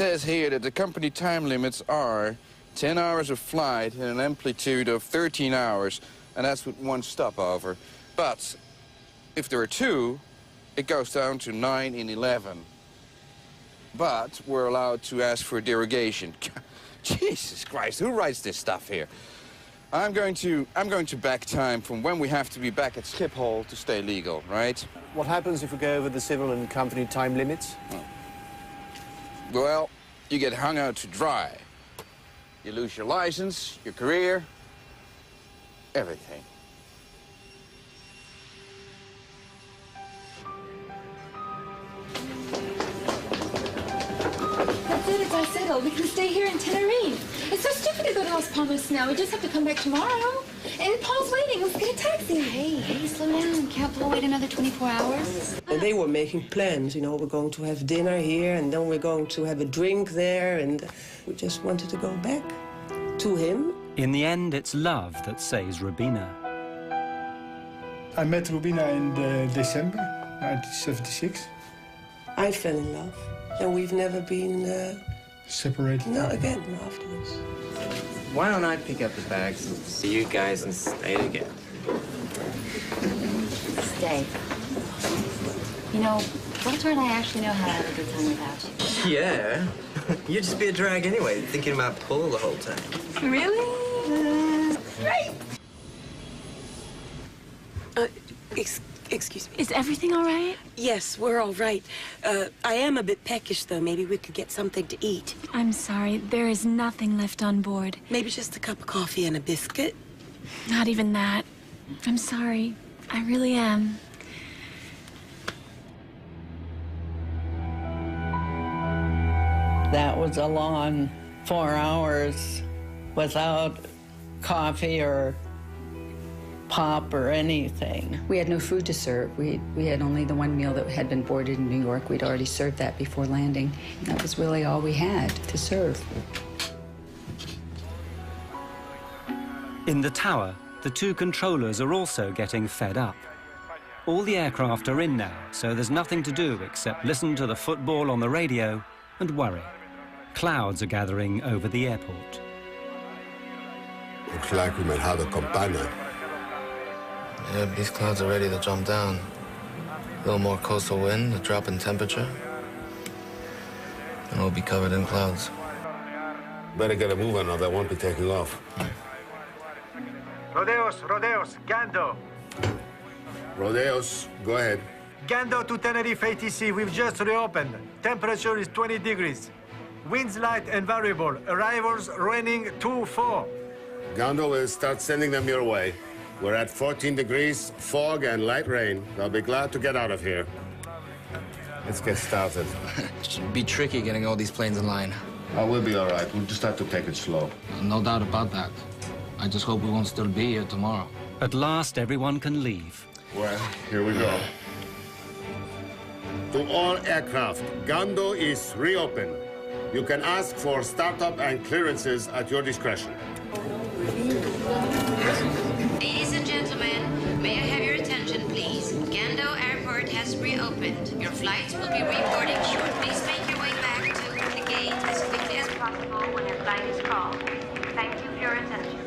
says here that the company time limits are 10 hours of flight and an amplitude of 13 hours, and that's with one stopover. But if there are two, it goes down to 9 in 11. But we're allowed to ask for a derogation. Jesus Christ, who writes this stuff here? I'm going to back time from when we have to be back at Schiphol to stay legal, right? What happens if we go over the civil and company time limits? Well, you get hung out to dry. You lose your license, your career, everything. That's it, it's all settled. We can stay here in Tenerife. It's so stupid to go to Las Palmas now. We just have to come back tomorrow. And Paul's waiting. Let's get a taxi. Hey, slow down. Can't Paul wait another 24 hours? And they were making plans, you know, we're going to have dinner here, and then we're going to have a drink there, and we just wanted to go back to him. In the end, it's love that saves Rubina. I met Rubina in December 1976. I fell in love, and we've never been... Separated? No, again, afterwards. Why don't I pick up the bags and see you guys and stay together? Stay. You know, Walter and I actually know how to have a good time without you. Yeah. You'd just be a drag anyway, thinking about Paul the whole time. Really? Great. Excuse me. Is everything all right? Yes, we're all right. I am a bit peckish, though. Maybe we could get something to eat. I'm sorry. There is nothing left on board. Maybe just a cup of coffee and a biscuit. Not even that. I'm sorry. I really am. That was a long 4 hours without coffee or pop or anything. We had no food to serve. We had only the one meal that had been boarded in New York. We'd already served that before landing. And that was really all we had to serve. In the tower, the two controllers are also getting fed up. All the aircraft are in now, so there's nothing to do except listen to the football on the radio and worry. Clouds are gathering over the airport. Looks like we might have a campana. Yeah, these clouds are ready to jump down. A little more coastal wind, a drop in temperature, and we'll be covered in clouds. Better get a move on or they won't be taking off. Rodeos, Gando. Rodeos, go ahead. Gando to Tenerife ATC, we've just reopened. Temperature is 20 degrees. Winds light and variable. Arrivals raining 2-4. Gando will start sending them your way. We're at 14 degrees, fog and light rain. They'll be glad to get out of here. Let's get started. Should be tricky getting all these planes in line. Oh, we'll be all right. We'll just have to take it slow. No doubt about that. I just hope we won't still be here tomorrow. At last, everyone can leave. Well, here we go. To all aircraft, Gando is reopened. You can ask for startup and clearances at your discretion. Ladies and gentlemen, may I have your attention, please? Gando Airport has reopened. Your flights will be reboarding shortly. Please make your way back to the gate as quickly as possible when your flight is called. Thank you for your attention.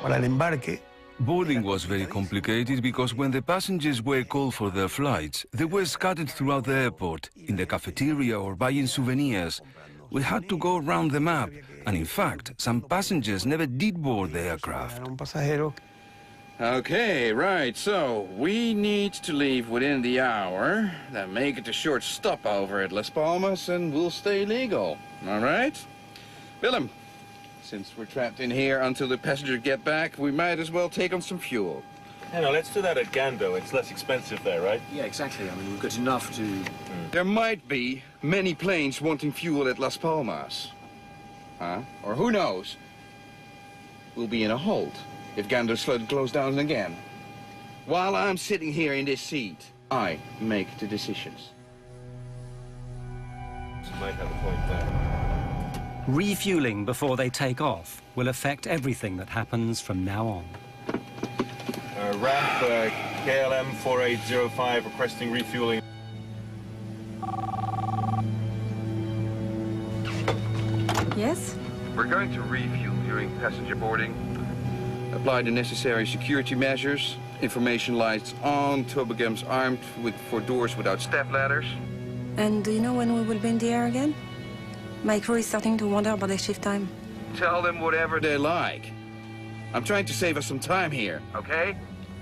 Para el embarque. Boarding was very complicated because when the passengers were called for their flights, they were scattered throughout the airport, in the cafeteria or buying souvenirs. We had to go around the map, and in fact, some passengers never did board the aircraft. Okay, right, so we need to leave within the hour, then make it a short stopover at Las Palmas, and we'll stay legal, all right? Willem, since we're trapped in here until the passengers get back, we might as well take on some fuel. Yeah, no, let's do that at Gando. It's less expensive there, right? Yeah, exactly. I mean, we've got enough to... There might be many planes wanting fuel at Las Palmas. Huh? Or who knows? We'll be in a hold if Gando slows down again. While I'm sitting here in this seat, I make the decisions. You might have a point there. Refueling before they take off will affect everything that happens from now on. Ramp KLM 4805 requesting refueling. Yes? We're going to refuel during passenger boarding. Apply the necessary security measures. Information lights on, toboggans armed for doors without step ladders. And do you know when we will be in the air again? My crew is starting to wonder about their shift time. Tell them whatever they like. I'm trying to save us some time here, okay?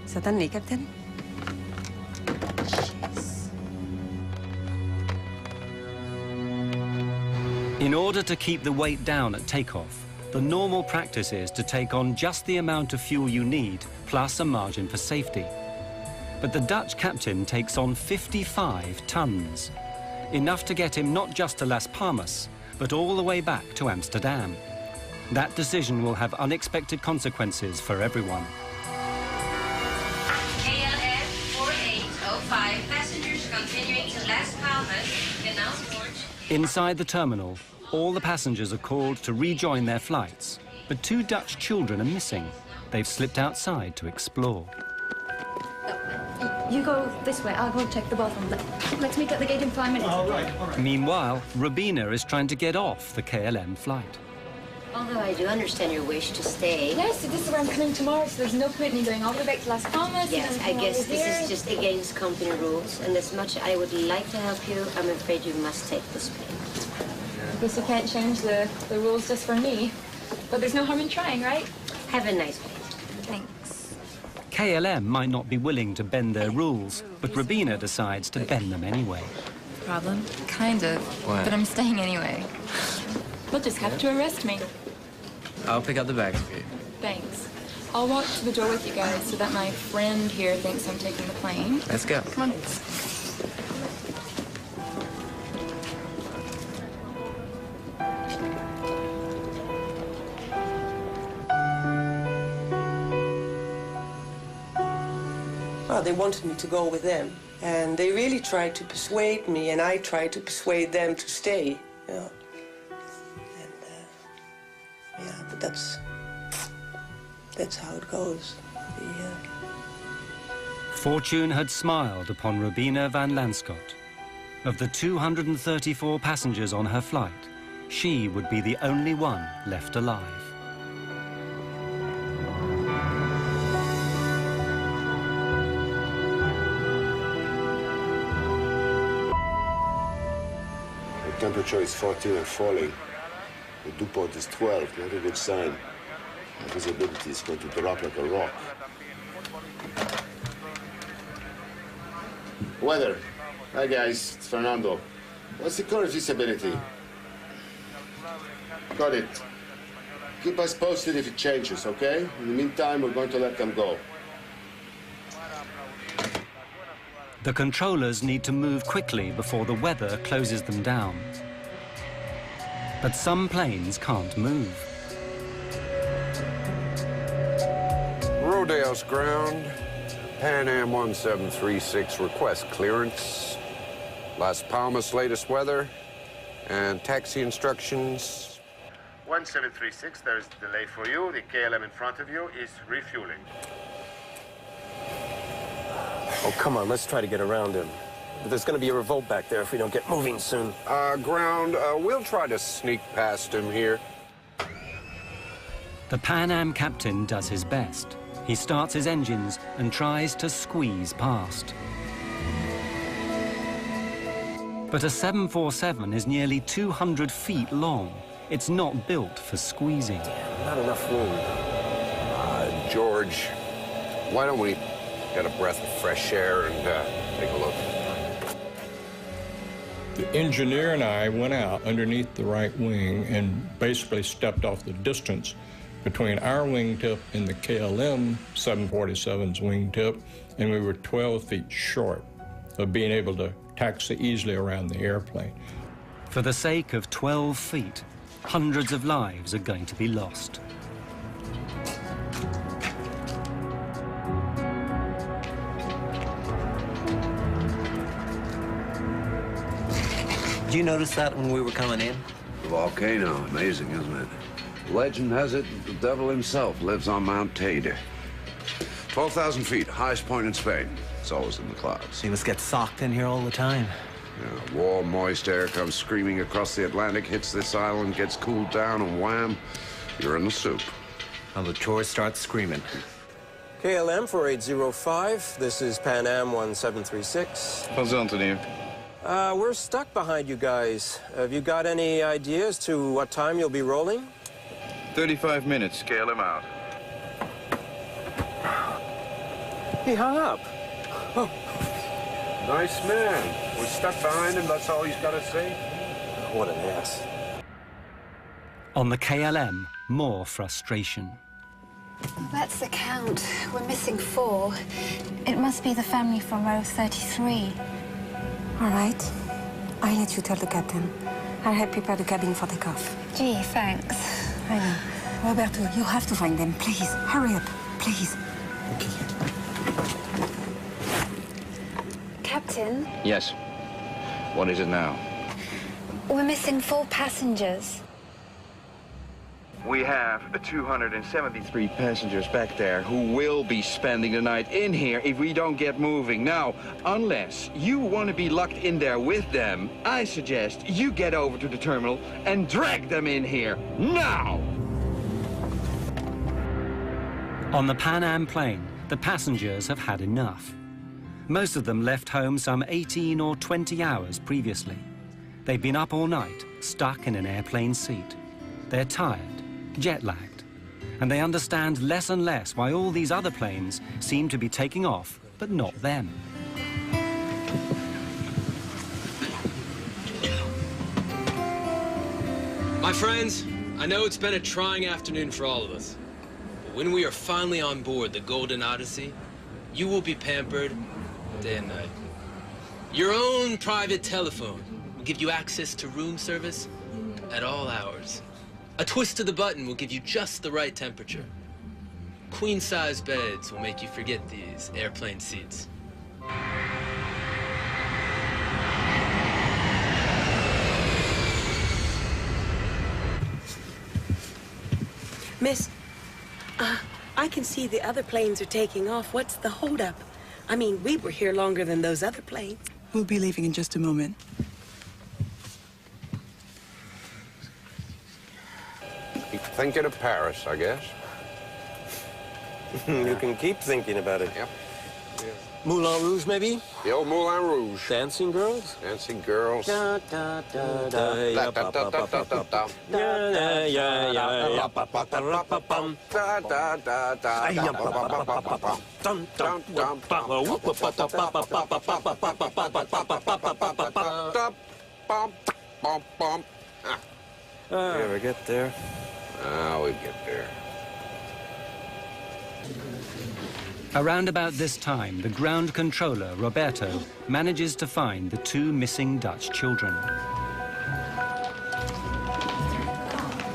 Certainly, Captain. In order to keep the weight down at takeoff, the normal practice is to take on just the amount of fuel you need, plus a margin for safety. But the Dutch captain takes on 55 tons, enough to get him not just to Las Palmas, but all the way back to Amsterdam. That decision will have unexpected consequences for everyone. KLM 4805, passengers continuing to Las Palmas, canal port. Inside the terminal, all the passengers are called to rejoin their flights, but 2 Dutch children are missing. They've slipped outside to explore. You go this way. I'll go check the bathroom. Let's meet at the gate in 5 minutes. All right. Meanwhile, Robina is trying to get off the KLM flight. Although I do understand your wish to stay. Yes, so this is where I'm coming tomorrow, so there's no point in me going all the way back to Las Palmas. Yes, and I guess over this here. is just against company rules, and as much I would like to help you, I'm afraid you must take this pay. I guess you can't change the rules just for me. But there's no harm in trying, right? Have a nice day. Thanks. KLM might not be willing to bend their rules, but Robina decides to bend them anyway. Problem? Kind of. What? But I'm staying anyway. You'll just have to arrest me. I'll pick up the bags for you. Thanks. I'll walk to the door with you guys so that my friend here thinks I'm taking the plane. Let's go. Come on. Well, they wanted me to go with them. And they really tried to persuade me, and I tried to persuade them to stay. You know. And, yeah, but that's how it goes. Fortune had smiled upon Robina van Lanschot. Of the 234 passengers on her flight, she would be the only one left alive. The temperature is 14 and falling. The dew point is 12, not a good sign. The visibility is going to drop like a rock. Weather. Hi guys, it's Fernando. What's the current visibility? Got it. Keep us posted if it changes, okay? In the meantime, we're going to let them go. The controllers need to move quickly before the weather closes them down. But some planes can't move. Rodeo's ground. Pan Am 1736 request clearance. Las Palmas latest weather and taxi instructions. 1736, there's a delay for you. The KLM in front of you is refueling. Oh, come on, let's try to get around him. There's going to be a revolt back there if we don't get moving soon. Ground, we'll try to sneak past him here. The Pan Am captain does his best. He starts his engines and tries to squeeze past. But a 747 is nearly 200 feet long. It's not built for squeezing. Not enough room. George, why don't we get a breath of fresh air and take a look? The engineer and I went out underneath the right wing and basically stepped off the distance between our wingtip and the KLM 747's wingtip, and we were 12 feet short of being able to taxi easily around the airplane. For the sake of 12 feet, hundreds of lives are going to be lost. Did you notice that when we were coming in? The volcano, amazing, isn't it? Legend has it the devil himself lives on Mount Teide. 12,000 feet, highest point in Spain. It's always in the clouds. You must get socked in here all the time. Yeah, warm, moist air comes screaming across the Atlantic, hits this island, gets cooled down, and wham, you're in the soup. And the tour starts screaming. KLM 4805, this is Pan Am 1736. Van Zanten here. We're stuck behind you guys. Have you got any idea as to what time you'll be rolling? 35 minutes, KLM out. He hung up. Oh. Nice man. We're stuck behind him, that's all he's got to say. What an ass. On the KLM, more frustration. That's the count. We're missing 4. It must be the family from row 33. All right. I'll let you tell the captain. I'll help prepare the cabin for takeoff. Gee, thanks. I know. Roberto, you have to find them. Please, hurry up. Please. Captain, Yes. What is it now? we're missing 4 passengers. We have 273 passengers back there who will be spending the night in here if we don't get moving. Now, unless you want to be locked in there with them, I suggest you get over to the terminal and drag them in here now! On the Pan Am plane, the passengers have had enough. Most of them left home some 18 or 20 hours previously. They've been up all night, stuck in an airplane seat. They're tired, jet-lagged, and they understand less and less why all these other planes seem to be taking off, but not them. My friends, I know it's been a trying afternoon for all of us. But when we are finally on board the Golden Odyssey, you will be pampered day and night. Your own private telephone will give you access to room service at all hours. A twist of the button will give you just the right temperature. Queen-size beds will make you forget these airplane seats. Miss, I can see the other planes are taking off. What's the holdup? I mean, we were here longer than those other planes. We'll be leaving in just a moment. Keep thinking of Paris, I guess. You can keep thinking about it. Yep. Moulin Rouge, maybe? The old Moulin Rouge. Dancing girls? Dancing girls. Da, da, da, da, ya, pa, pa, pa, pa, pa, pa. Ya, ya, ya, ya, pa, pa, pa, pa, pa, pam. Da, da, da, da, Ay, ya, pa, pa, pa, pa, pa, pa. Dum, dum, dum, pa, whoop, pa, pa, pa, pa, pa, pa, pa, pa, pa, pa, pa, pa, pa, pa, pa, pa, pa, pa. We ever get there? We get there. Around about this time, the ground controller, Roberto, manages to find the 2 missing Dutch children.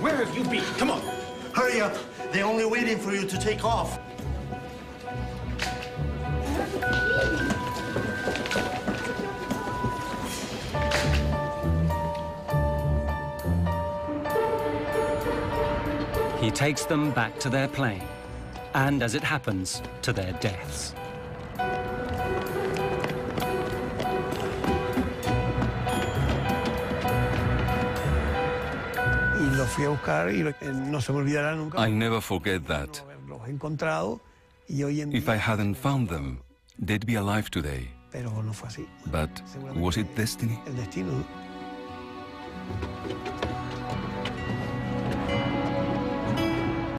Where have you been? Come on, hurry up. They're only waiting for you to take off. He takes them back to their plane, and as it happens, to their deaths. I'll never forget that. If I hadn't found them, they'd be alive today. But was it destiny?